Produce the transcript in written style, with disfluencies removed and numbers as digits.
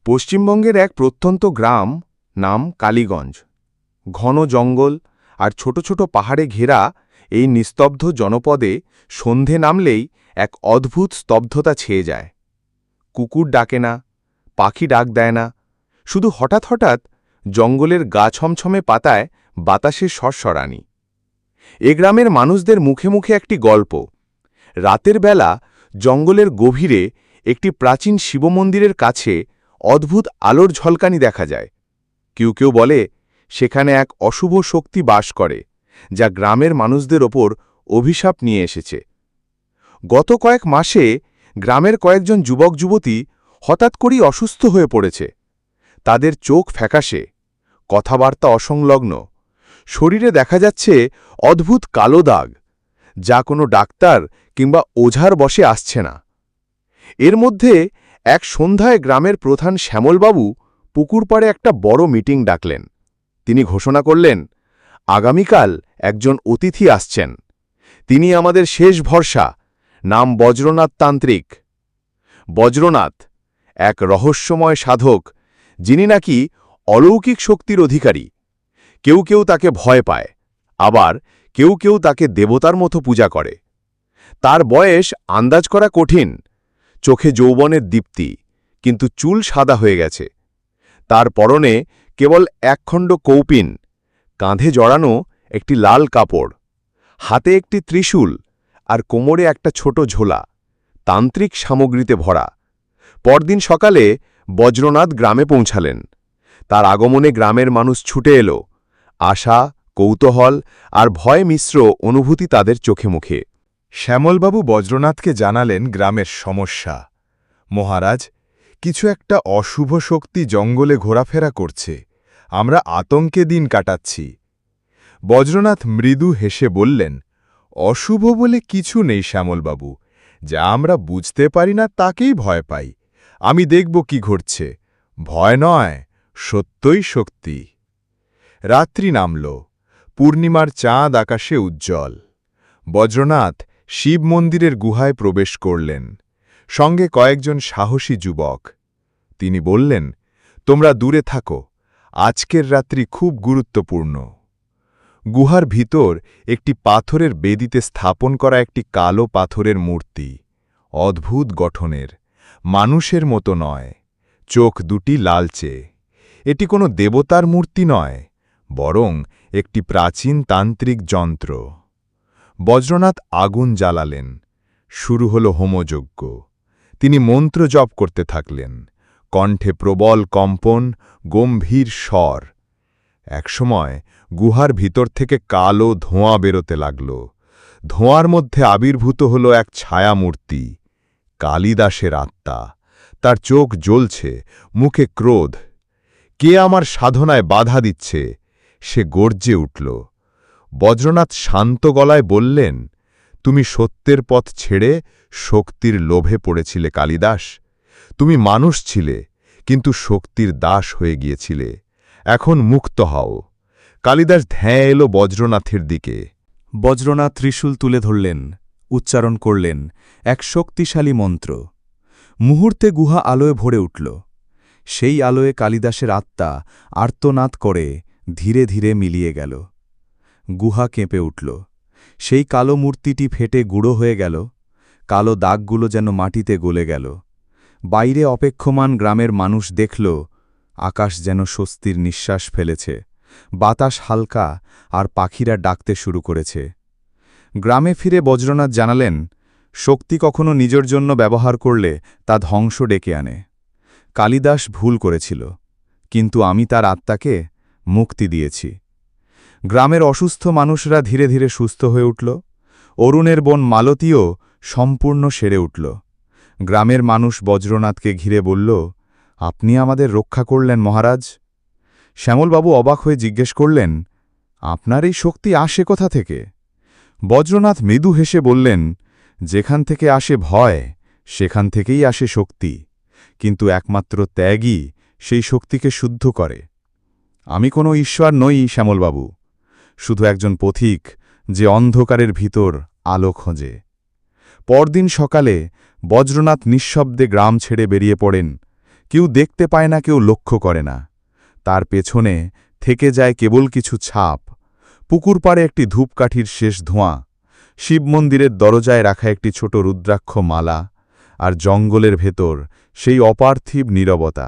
পশ্চিমবঙ্গের এক প্রত্যন্ত গ্রাম, নাম কালীগঞ্জ। ঘন জঙ্গল আর ছোট ছোট পাহাড়ে ঘেরা এই নিস্তব্ধ জনপদে সন্ধে নামলেই এক অদ্ভুত স্তব্ধতা ছেয়ে যায়। কুকুর ডাকে না, পাখি ডাক দেয় না, শুধু হঠাৎ হঠাৎ জঙ্গলের গা ছমছমে পাতায় বাতাসের সরসরানি। এ গ্রামের মানুষদের মুখে মুখে একটি গল্প। রাতের বেলা জঙ্গলের গভীরে একটি প্রাচীন শিবমন্দিরের কাছে অদ্ভুত আলোর ঝলকানি দেখা যায়। কেউ কেউ বলে সেখানে এক অশুভ শক্তি বাস করে, যা গ্রামের মানুষদের ওপর অভিশাপ নিয়ে এসেছে। গত কয়েক মাসে গ্রামের কয়েকজন যুবক যুবতী হঠাৎ করেই অসুস্থ হয়ে পড়েছে। তাদের চোখ ফ্যাকাশে, কথাবার্তা অসংলগ্ন, শরীরে দেখা যাচ্ছে অদ্ভুত কালো দাগ, যা কোনো ডাক্তার কিংবা ওঝার বশে আসছে না। এর মধ্যে এক সন্ধ্যায় গ্রামের প্রধান শ্যামলবাবু পুকুর পাড়ে একটা বড় মিটিং ডাকলেন। তিনি ঘোষণা করলেন, আগামীকাল একজন অতিথি আসছেন। তিনি আমাদের শেষ ভরসা, নাম বজ্রনাথ তান্ত্রিক। বজ্রনাথ এক রহস্যময় সাধক, যিনি নাকি অলৌকিক শক্তির অধিকারী। কেউ কেউ তাকে ভয় পায়, আবার কেউ কেউ তাকে দেবতার মতো পূজা করে। তার বয়স আন্দাজ করা কঠিন, চোখে যৌবনের দীপ্তি, কিন্তু চুল সাদা হয়ে গেছে। তার পরনে কেবল একখণ্ড কৌপিন, কাঁধে জড়ানো একটি লাল কাপড়, হাতে একটি ত্রিশূল আর কোমরে একটা ছোট ঝোলা, তান্ত্রিক সামগ্রীতে ভরা। পরদিন সকালে বজ্রনাথ গ্রামে পৌঁছালেন। তার আগমনে গ্রামের মানুষ ছুটে এলো। আশা, কৌতূহল আর ভয় মিশ্র অনুভূতি তাদের চোখে মুখে। শ্যামলবাবু বজ্রনাথকে জানালেন গ্রামের সমস্যা। মহারাজ, কিছু একটা অশুভ শক্তি জঙ্গলে ঘোরাফেরা করছে, আমরা আতঙ্কে দিন কাটাচ্ছি। বজ্রনাথ মৃদু হেসে বললেন, অশুভ বলে কিছু নেই শ্যামলবাবু, যা আমরা বুঝতে পারি না তাকেই ভয় পাই। আমি দেখব কি ঘটছে, ভয় নয়, সত্যই শক্তি। রাত্রি নামল, পূর্ণিমার চাঁদ আকাশে উজ্জ্বল। বজ্রনাথ শিব মন্দিরের গুহায় প্রবেশ করলেন, সঙ্গে কয়েকজন সাহসী যুবক। তিনি বললেন, তোমরা দূরে থাকো, আজকের রাত্রি খুব গুরুত্বপূর্ণ। গুহার ভিতর একটি পাথরের বেদিতে স্থাপন করা একটি কালো পাথরের মূর্তি, অদ্ভুত গঠনের, মানুষের মতো নয়, চোখ দুটি লালচে। এটি কোনো দেবতার মূর্তি নয়, বরং একটি প্রাচীন তান্ত্রিক যন্ত্র। বজ্রনাথ আগুন জ্বালালেন, শুরু হল হোমযজ্ঞ। তিনি মন্ত্র জপ করতে থাকলেন, কণ্ঠে প্রবল কম্পন, গম্ভীর স্বর। একসময় গুহার ভিতর থেকে কালো ধোঁয়া বেরোতে লাগল। ধোঁয়ার মধ্যে আবির্ভূত হল এক ছায়ামূর্তি, কালিদাসের আত্মা। তার চোখ জ্বলছে, মুখে ক্রোধ। কে আমার সাধনায় বাধা দিচ্ছে? সে গর্জে উঠল। বজ্রনাথ শান্ত গলায় বললেন, তুমি সত্যের পথ ছেড়ে শক্তির লোভে পড়েছিলে কালিদাস। তুমি মানুষ ছিলে, কিন্তু শক্তির দাস হয়ে গিয়েছিলে। এখন মুক্ত হও। কালিদাস ধ্যাঁ এলো বজ্রনাথের দিকে। বজ্রনাথ ত্রিশূল তুলে ধরলেন, উচ্চারণ করলেন এক শক্তিশালী মন্ত্র। মুহূর্তে গুহা আলোয় ভরে উঠল। সেই আলোয় কালিদাসের আত্মা আর্তনাদ করে ধীরে ধীরে মিলিয়ে গেল। গুহা কেঁপে উঠল। সেই কালো মূর্তিটি ফেটে গুঁড়ো হয়ে গেল। কালো দাগগুলো যেন মাটিতে গলে গেল। বাইরে অপেক্ষমান গ্রামের মানুষ দেখল, আকাশ যেন স্বস্তির নিঃশ্বাস ফেলেছে, বাতাস হালকা আর পাখিরা ডাকতে শুরু করেছে। গ্রামে ফিরে বজ্রনাথ জানালেন, শক্তি কখনো নিজের জন্য ব্যবহার করলে তা ধ্বংস ডেকে আনে। কালিদাস ভুল করেছিল, কিন্তু আমি তার আত্মাকে মুক্তি দিয়েছি। গ্রামের অসুস্থ মানুষরা ধীরে ধীরে সুস্থ হয়ে উঠল। অরুণের বোন মালতীও সম্পূর্ণ সেরে উঠল। গ্রামের মানুষ বজ্রনাথকে ঘিরে বলল, আপনি আমাদের রক্ষা করলেন মহারাজ। শ্যামলবাবু অবাক হয়ে জিজ্ঞেস করলেন, আপনার এই শক্তি আসে কোথা থেকে? বজ্রনাথ মৃদু হেসে বললেন, যেখান থেকে আসে ভয়, সেখান থেকেই আসে শক্তি, কিন্তু একমাত্র ত্যাগই সেই শক্তিকে শুদ্ধ করে। আমি কোনো ঈশ্বর নই শ্যামলবাবু, শুধু একজন পথিক যে অন্ধকারের ভিতর আলো খোঁজে। পরদিন সকালে বজ্রনাথ নিঃশব্দে গ্রাম ছেড়ে বেরিয়ে পড়েন, কেউ দেখতে পায় না, কেউ লক্ষ্য করে না। তার পেছনে থেকে যায় কেবল কিছু ছাপ, পুকুর পাড়ে একটি ধূপকাঠির শেষ ধোঁয়া, শিব মন্দিরের দরজায় রাখা একটি ছোট রুদ্রাক্ষ মালা, আর জঙ্গলের ভেতর সেই অপার্থিব নীরবতা।